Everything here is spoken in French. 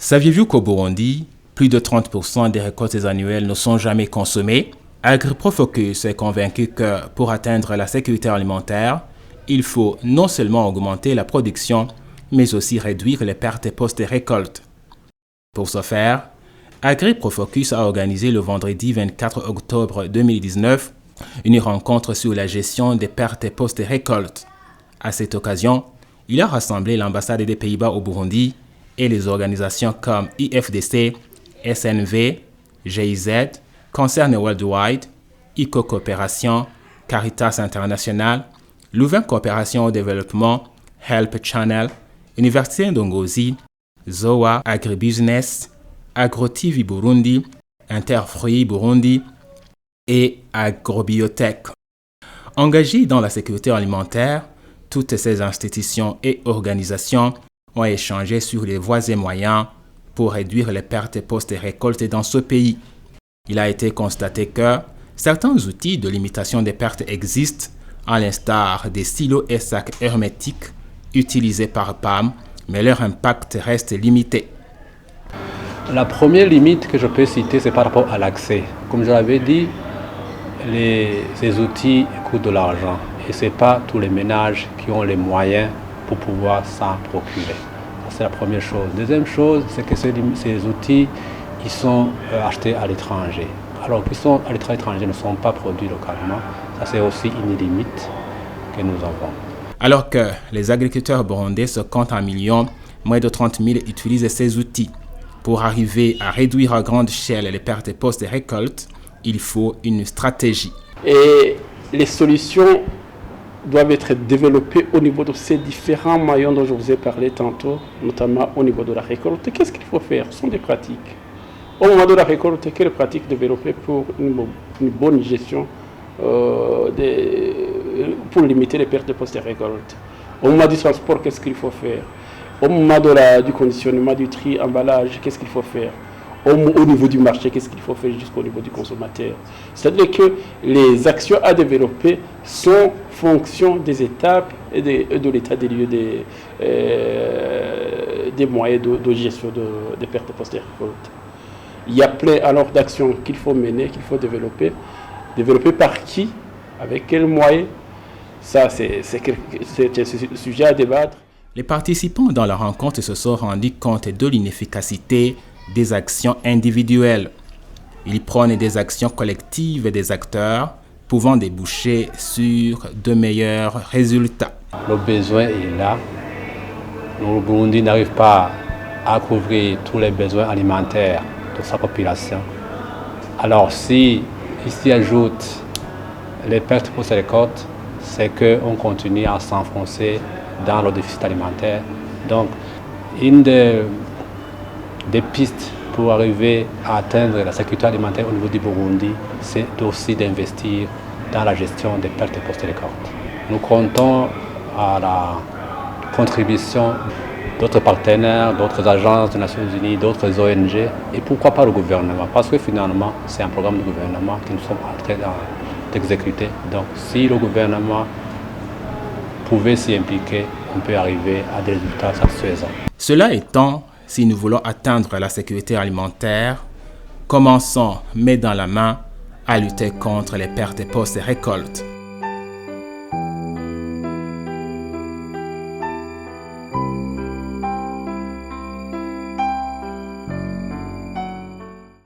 Saviez-vous qu'au Burundi, plus de 30% des récoltes annuelles ne sont jamais consommées? AgriProFocus est convaincu que pour atteindre la sécurité alimentaire, il faut non seulement augmenter la production, mais aussi réduire les pertes post-récolte. Pour ce faire, AgriProFocus a organisé le vendredi 24 octobre 2019 une rencontre sur la gestion des pertes post-récolte. À cette occasion, il a rassemblé l'ambassade des Pays-Bas au Burundi et les organisations comme IFDC, SNV, GIZ, Concern Worldwide, ICO Coopération, Caritas International, Louvain Coopération au Développement, Help Channel, Université Ndongozi, ZOA Agribusiness, AgroTV Burundi, Interfruits Burundi et Agrobiotech. Engagées dans la sécurité alimentaire, toutes ces institutions et organisations ont échangé sur les voies et moyens pour réduire les pertes post-récolte dans ce pays. Il a été constaté que certains outils de limitation des pertes existent, à l'instar des silos et sacs hermétiques utilisés par PAM, mais leur impact reste limité. La première limite que je peux citer, c'est par rapport à l'accès. Comme je l'avais dit, ces outils coûtent de l'argent et ce n'est pas tous les ménages qui ont les moyens pour pouvoir s'en procurer. C'est la première chose. Deuxième chose, c'est que ces outils ils sont achetés à l'étranger. Alors qu'ils sont à l'étranger, ne sont pas produits localement. Ça, c'est aussi une limite que nous avons. Alors que les agriculteurs burundais se comptent en millions, moins de 30 000 utilisent ces outils. Pour arriver à réduire à grande échelle les pertes post-récolte, il faut une stratégie. Et les solutions doivent être développées au niveau de ces différents maillons dont je vous ai parlé tantôt, notamment au niveau de la récolte. Qu'est-ce qu'il faut faire? Ce sont des pratiques. Au moment de la récolte, quelles pratiques développer pour une bonne gestion pour limiter les pertes post-récolte? Au moment du transport, qu'est-ce qu'il faut faire? Au moment du conditionnement, du tri, emballage, qu'est-ce qu'il faut faire? Au niveau du marché, qu'est-ce qu'il faut faire jusqu'au niveau du consommateur? C'est-à-dire que les actions à développer sont fonction des étapes et de l'état des lieux des moyens de gestion des pertes post-récolte. Il y a plein alors d'actions qu'il faut mener, qu'il faut développer. Développer par qui? Avec quels moyens? Ça, c'est un sujet à débattre. Les participants dans la rencontre se sont rendus compte de l'inefficacité des actions individuelles. Ils prônent des actions collectives des acteurs pouvant déboucher sur de meilleurs résultats. Le besoin est là. Le Burundi n'arrive pas à couvrir tous les besoins alimentaires de sa population. Alors si ici ajoute les pertes post-récolte, c'est qu'on continue à s'enfoncer dans le déficit alimentaire. Donc une des pistes pour arriver à atteindre la sécurité alimentaire au niveau du Burundi, c'est aussi d'investir dans la gestion des pertes post-récolte. Nous comptons à la contribution d'autres partenaires, d'autres agences des Nations Unies, d'autres ONG, et pourquoi pas le gouvernement, parce que finalement, c'est un programme du gouvernement que nous sommes en train d'exécuter. Donc, si le gouvernement pouvait s'y impliquer, on peut arriver à des résultats satisfaisants. Cela étant, si nous voulons atteindre la sécurité alimentaire, commençons main dans la main à lutter contre les pertes post-récolte.